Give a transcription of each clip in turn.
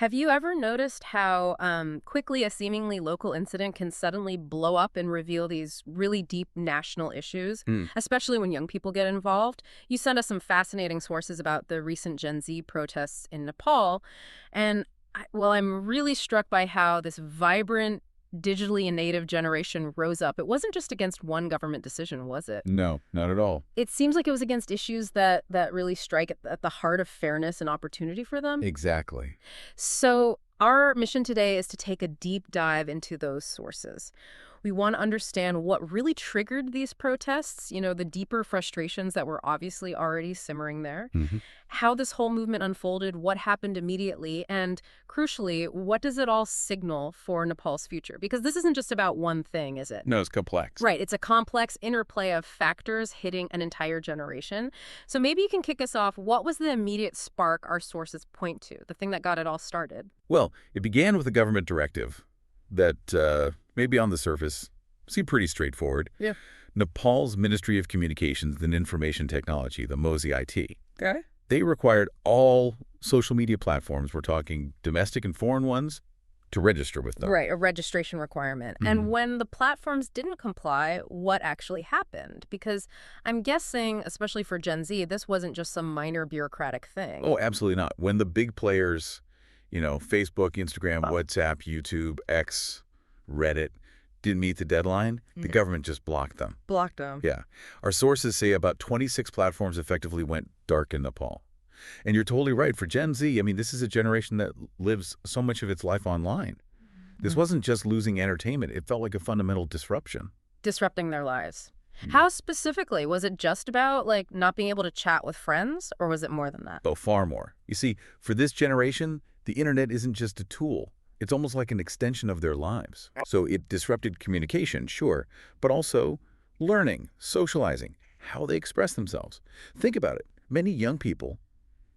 Have you ever noticed how quickly a seemingly local incident can suddenly blow up and reveal these really deep national issues, Hmm. especially when young people get involved? You sent us some fascinating sources about the recent Gen Z protests in Nepal. And, I'm really struck by how this vibrant, digitally native generation rose up. It wasn't just against one government decision, was it? No, not at all. It seems like it was against issues that really strike at the heart of fairness and opportunity for them. Exactly. So, our mission today is to take a deep dive into those sources. We want to understand what really triggered these protests, the deeper frustrations that were obviously already simmering there, Hmm. how this whole movement unfolded, what happened immediately, and crucially, what does it all signal for Nepal's future? Because this isn't just about one thing, is it? No, it's complex. Right. It's a complex interplay of factors hitting an entire generation. So maybe you can kick us off. What was the immediate spark our sources point to, the thing that got it all started? Well, it began with a government directive that maybe on the surface seemed pretty straightforward. Yeah. Nepal's Ministry of Communications and Information Technology, the MOSI IT, Okay. they required all social media platforms, we're talking domestic and foreign ones, to register with them. Right, a registration requirement. And when the platforms didn't comply, what actually happened? Because I'm guessing, especially for Gen Z, this wasn't just some minor bureaucratic thing. Oh, absolutely not. When the big players, Facebook, Instagram, WhatsApp, YouTube, X, Reddit, didn't meet the deadline, the government just blocked them. Blocked them. Yeah. Our sources say about 26 platforms effectively went dark in Nepal. And you're totally right. For Gen Z, this is a generation that lives so much of its life online. This wasn't just losing entertainment. It felt like a fundamental disruption. Disrupting their lives. How specifically? Was it just about, not being able to chat with friends, or was it more than that? Though far more. You see, for this generation, the internet isn't just a tool. It's almost like an extension of their lives. So it disrupted communication, sure, but also learning, socializing, how they express themselves. Think about it. Many young people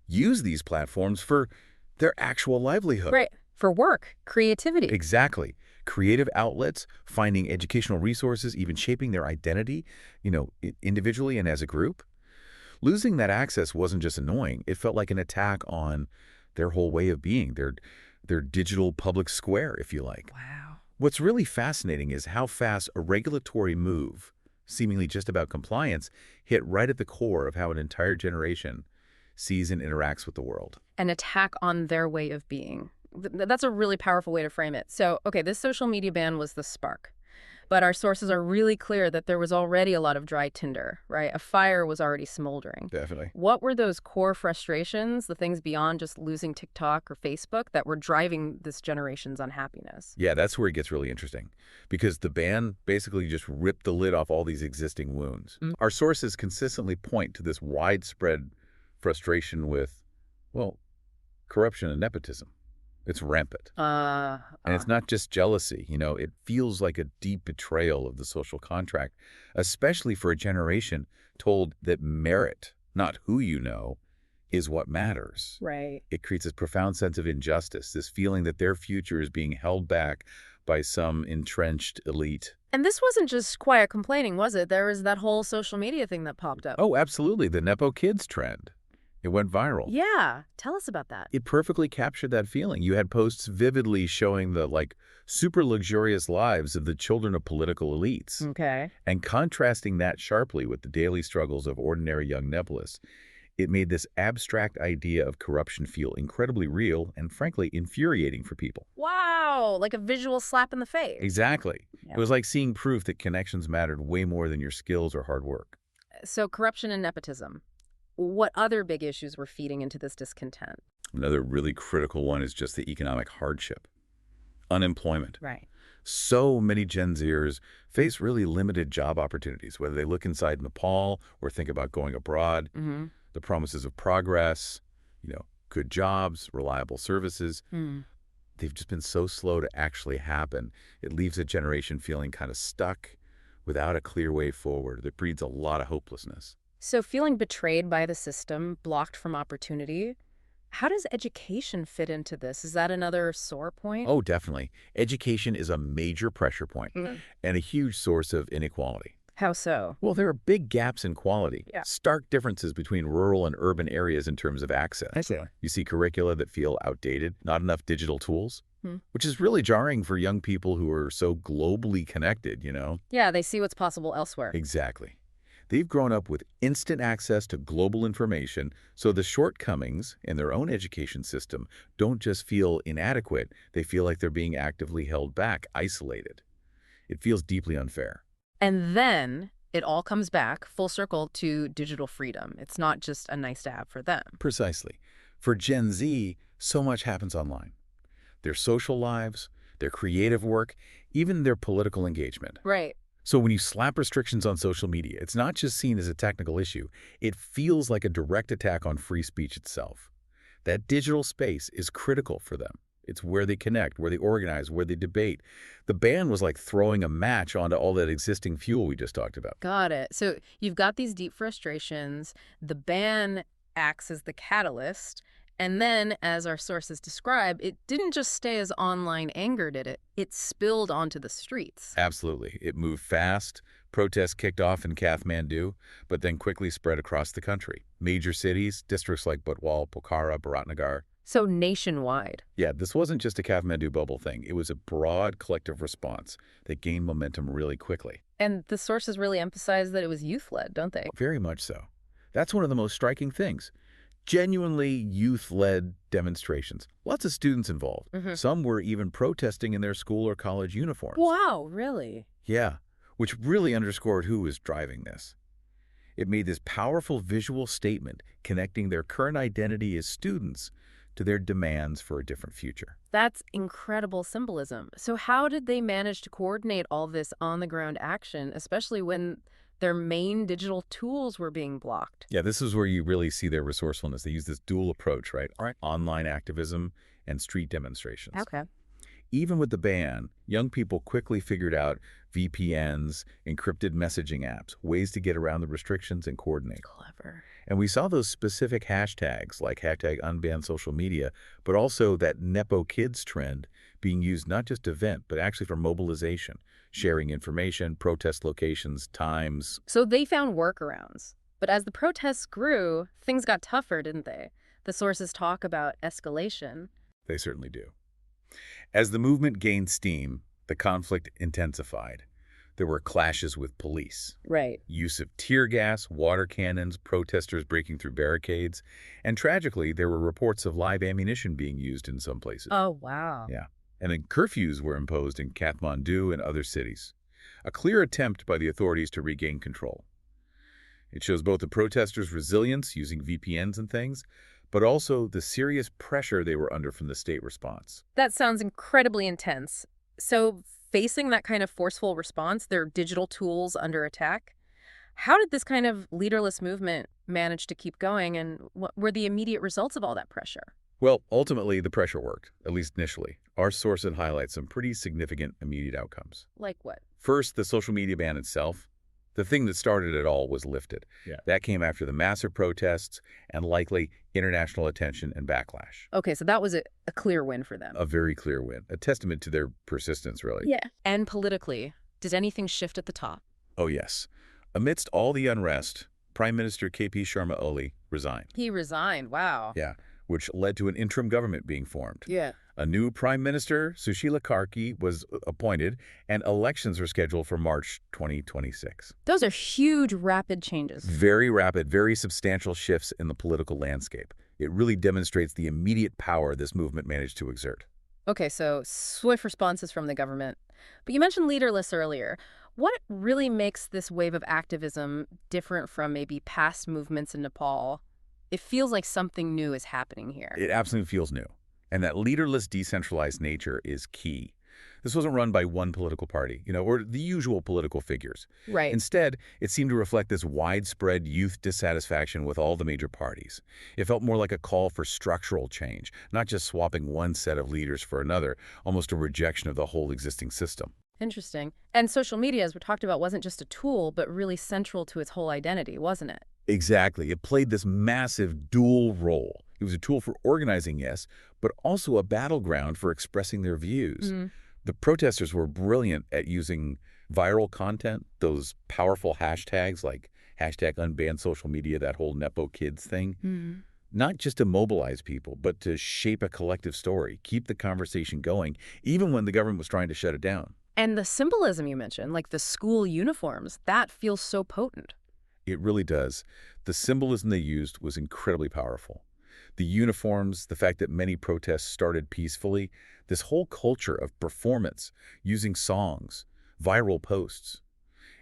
use these platforms for their actual livelihood. Right. For work, creativity. Exactly. Creative outlets, finding educational resources, even shaping their identity, individually and as a group. Losing that access wasn't just annoying. It felt like an attack on their whole way of being, their digital public square, if you like. Wow. What's really fascinating is how fast a regulatory move, seemingly just about compliance, hit right at the core of how an entire generation sees and interacts with the world. An attack on their way of being. That's a really powerful way to frame it. So, okay, this social media ban was the spark. But our sources are really clear that there was already a lot of dry tinder, right? A fire was already smoldering. Definitely. What were those core frustrations, the things beyond just losing TikTok or Facebook, that were driving this generation's unhappiness? Yeah, that's where it gets really interesting, because the ban basically just ripped the lid off all these existing wounds. Our sources consistently point to this widespread frustration with, corruption and nepotism. It's rampant. And it's not just jealousy. It feels like a deep betrayal of the social contract, especially for a generation told that merit, not who you know, is what matters. Right. It creates this profound sense of injustice, this feeling that their future is being held back by some entrenched elite. And this wasn't just quiet complaining, was it? There was that whole social media thing that popped up. Oh, absolutely. The Nepo Kids trend. It went viral. Yeah. Tell us about that. It perfectly captured that feeling. You had posts vividly showing the super luxurious lives of the children of political elites. Okay. And contrasting that sharply with the daily struggles of ordinary young Nepalists, it made this abstract idea of corruption feel incredibly real and, frankly, infuriating for people. Wow. Like a visual slap in the face. Exactly. Yeah. It was like seeing proof that connections mattered way more than your skills or hard work. So corruption and nepotism. What other big issues were feeding into this discontent? Another really critical one is just the economic hardship. Unemployment. Right. So many Gen Zers face really limited job opportunities, whether they look inside Nepal or think about going abroad. The promises of progress, good jobs, reliable services, they've just been so slow to actually happen. It leaves a generation feeling kind of stuck without a clear way forward. That breeds a lot of hopelessness. So feeling betrayed by the system, blocked from opportunity, how does education fit into this? Is that another sore point? Oh, definitely. Education is a major pressure point and a huge source of inequality. How so? Well, there are big gaps in quality, Yeah. stark differences between rural and urban areas in terms of access. I see. You see curricula that feel outdated, not enough digital tools, Hmm. which is really jarring for young people who are so globally connected. Yeah, they see what's possible elsewhere. Exactly. They've grown up with instant access to global information, so the shortcomings in their own education system don't just feel inadequate, they feel like they're being actively held back, isolated. It feels deeply unfair. And then it all comes back full circle to digital freedom. It's not just a nice to have for them. Precisely. For Gen Z, so much happens online. Their social lives, their creative work, even their political engagement. Right. So when you slap restrictions on social media, it's not just seen as a technical issue. It feels like a direct attack on free speech itself. That digital space is critical for them. It's where they connect, where they organize, where they debate. The ban was like throwing a match onto all that existing fuel we just talked about. Got it. So you've got these deep frustrations. The ban acts as the catalyst. And then, as our sources describe, it didn't just stay as online anger, did it? It spilled onto the streets. Absolutely. It moved fast. Protests kicked off in Kathmandu, but then quickly spread across the country. Major cities, districts like Butwal, Pokhara, Biratnagar. So nationwide. Yeah, this wasn't just a Kathmandu bubble thing. It was a broad collective response that gained momentum really quickly. And the sources really emphasize that it was youth-led, don't they? Very much so. That's one of the most striking things. Genuinely youth-led demonstrations. Lots of students involved. Some were even protesting in their school or college uniforms. Wow, really? Yeah, which really underscored who was driving this. It made this powerful visual statement connecting their current identity as students to their demands for a different future. That's incredible symbolism. So how did they manage to coordinate all this on-the-ground action, especially when their main digital tools were being blocked? Yeah, this is where you really see their resourcefulness. They use this dual approach, right? Online activism and street demonstrations. Okay. Even with the ban, young people quickly figured out VPNs, encrypted messaging apps, ways to get around the restrictions and coordinate. Clever. And we saw those specific hashtags like hashtag unban social media, but also that Nepo Kids trend being used not just to vent, but actually for mobilization, sharing information, protest locations, times. So they found workarounds. But as the protests grew, things got tougher, didn't they? The sources talk about escalation. They certainly do. As the movement gained steam, the conflict intensified. There were clashes with police, Right. use of tear gas, water cannons, protesters breaking through barricades, and tragically, there were reports of live ammunition being used in some places. Oh, wow. Yeah. And then curfews were imposed in Kathmandu and other cities. A clear attempt by the authorities to regain control. It shows both the protesters' resilience using VPNs and things, but also the serious pressure they were under from the state response. That sounds incredibly intense. So facing that kind of forceful response, their digital tools under attack, how did this kind of leaderless movement manage to keep going, and what were the immediate results of all that pressure? Well, ultimately, the pressure worked, at least initially. Our source had highlighted some pretty significant immediate outcomes. Like what? First, the social media ban itself. The thing that started it all was lifted. Yeah. That came after the massive protests and likely international attention and backlash. Okay, so that was a clear win for them. A very clear win, a testament to their persistence, really. Yeah. And politically, did anything shift at the top? Oh, yes. Amidst all the unrest, Prime Minister KP Sharma Oli resigned. He resigned. Wow. Yeah, which led to an interim government being formed. Yeah. A new Prime Minister, Sushila Karki, was appointed, and elections are scheduled for March 2026. Those are huge, rapid changes. Very rapid, very substantial shifts in the political landscape. It really demonstrates the immediate power this movement managed to exert. Okay, so swift responses from the government. But you mentioned leaderless earlier. What really makes this wave of activism different from maybe past movements in Nepal? It feels like something new is happening here. It absolutely feels new. And that leaderless, decentralized nature is key. This wasn't run by one political party, or the usual political figures. Right. Instead, it seemed to reflect this widespread youth dissatisfaction with all the major parties. It felt more like a call for structural change, not just swapping one set of leaders for another, almost a rejection of the whole existing system. Interesting. And social media, as we talked about, wasn't just a tool, but really central to its whole identity, wasn't it? Exactly. It played this massive dual role. It was a tool for organizing, yes, but also a battleground for expressing their views. The protesters were brilliant at using Viral content, those powerful hashtags like hashtag unban social media, that whole Nepo Kids thing, Hmm. not just to mobilize people, but to shape a collective story, keep the conversation going, even when the government was trying to shut it down. And the symbolism you mentioned, like the school uniforms, that feels so potent. It really does. The symbolism they used was incredibly powerful. The uniforms, the fact that many protests started peacefully, this whole culture of performance, using songs, viral posts,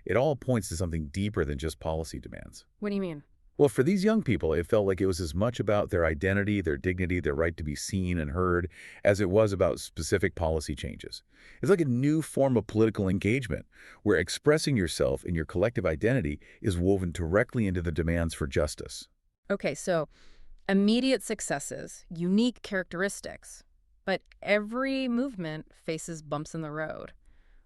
it all points to something deeper than just policy demands. What do you mean? Well, for these young people, it felt like it was as much about their identity, their dignity, their right to be seen and heard, as it was about specific policy changes. It's like a new form of political engagement, where expressing yourself and your collective identity is woven directly into the demands for justice. Okay, so immediate successes, unique characteristics, but every movement faces bumps in the road.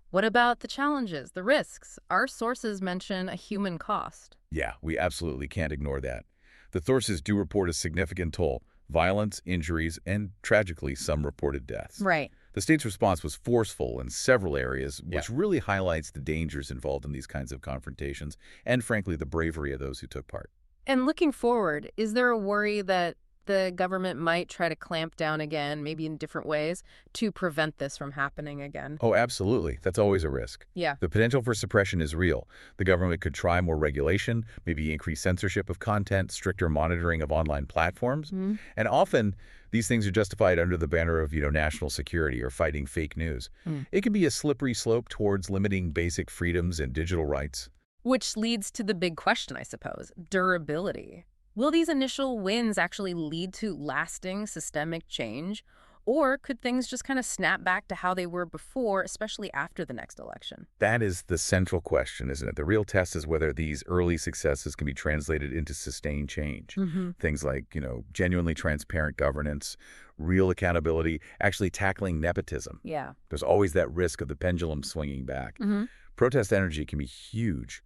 What about the challenges, the risks? Our sources mention a human cost. Yeah, we absolutely can't ignore that. The sources do report a significant toll, violence, injuries, and tragically, some reported deaths. Right. The state's response was forceful in several areas, which really highlights the dangers involved in these kinds of confrontations, and frankly, the bravery of those who took part. And looking forward, is there a worry that the government might try to clamp down again, maybe in different ways, to prevent this from happening again? Oh, absolutely. That's always a risk. Yeah. The potential for suppression is real. The government could try more regulation, maybe increase censorship of content, stricter monitoring of online platforms. Hmm. And often, these things are justified under the banner of, national security or fighting fake news. It can be a slippery slope towards limiting basic freedoms and digital rights. Which leads to the big question, I suppose, durability. Will these initial wins actually lead to lasting systemic change? Or could things just kind of snap back to how they were before, especially after the next election? That is the central question, isn't it? The real test is whether these early successes can be translated into sustained change. Hmm. Things like, genuinely transparent governance, real accountability, actually tackling nepotism. Yeah. There's always that risk of the pendulum swinging back. Hmm. Protest energy can be huge,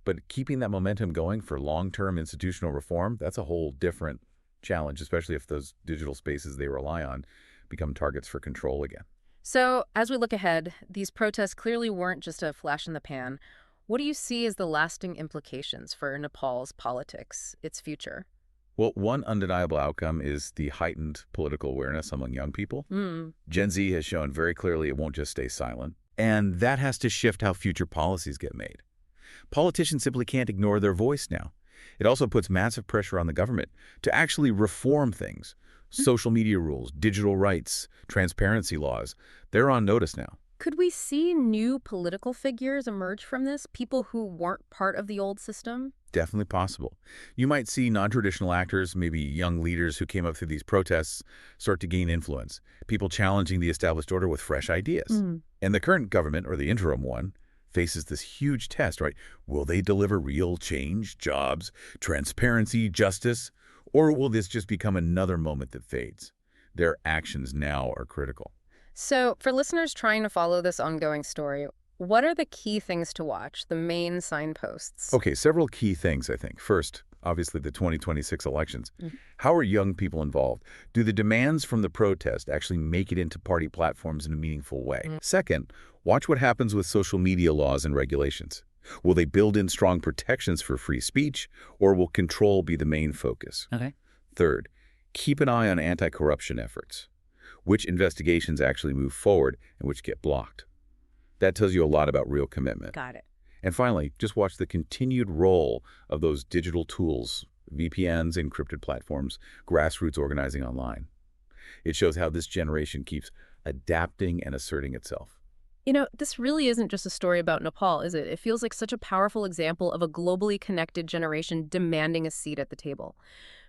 but keeping that momentum going for long-term institutional reform, that's a whole different challenge, especially if those digital spaces they rely on become targets for control again. So, as we look ahead, these protests clearly weren't just a flash in the pan. What do you see as the lasting implications for Nepal's politics, its future? Well, one undeniable outcome is the heightened political awareness among young people. Hmm. Gen Z has shown very clearly it won't just stay silent, and that has to shift how future policies get made. Politicians simply can't ignore their voice now. It also puts massive pressure on the government to actually reform things. Social media rules, digital rights, transparency laws, they're on notice now. Could we see new political figures emerge from this? People who weren't part of the old system? Definitely possible. You might see non-traditional actors, maybe young leaders who came up through these protests, start to gain influence. People challenging the established order with fresh ideas. And the current government, or the interim one, faces this huge test, right? Will they deliver real change, jobs, transparency, justice? Or will this just become another moment that fades? Their actions now are critical. So, for listeners trying to follow this ongoing story, what are the key things to watch, the main signposts? Okay, several key things, I think. First, obviously the 2026 elections. How are young people involved? Do the demands from the protest actually make it into party platforms in a meaningful way? Second, watch what happens with social media laws and regulations. Will they build in strong protections for free speech, or will control be the main focus? Okay. Third, keep an eye on anti-corruption efforts. Which investigations actually move forward and which get blocked? That tells you a lot about real commitment. Got it. And finally, just watch the continued role of those digital tools, VPNs, encrypted platforms, grassroots organizing online. It shows how this generation keeps adapting and asserting itself. This really isn't just a story about Nepal, is it? It feels like such a powerful example of a globally connected generation demanding a seat at the table.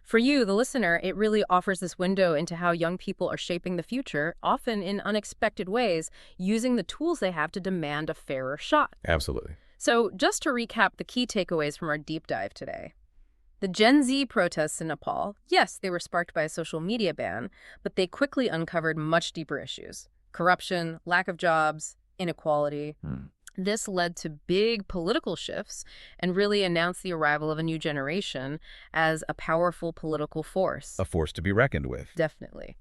For you, the listener, it really offers this window into how young people are shaping the future, often in unexpected ways, using the tools they have to demand a fairer shot. Absolutely. So, just to recap the key takeaways from our deep dive today. The Gen Z protests in Nepal, yes, they were sparked by a social media ban, but they quickly uncovered much deeper issues: corruption, lack of jobs, inequality. This led to big political shifts and really announced the arrival of a new generation as a powerful political force. A force to be reckoned with. Definitely.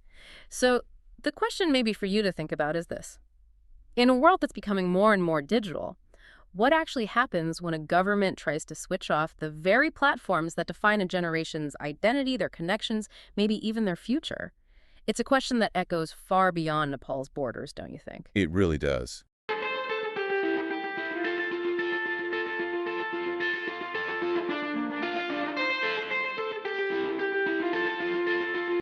So the question maybe for you to think about is this. In a world that's becoming more and more digital, What actually happens when a government tries to switch off the very platforms that define a generation's identity, their connections, maybe even their future? It's a question that echoes far beyond Nepal's borders, don't you think? It really does.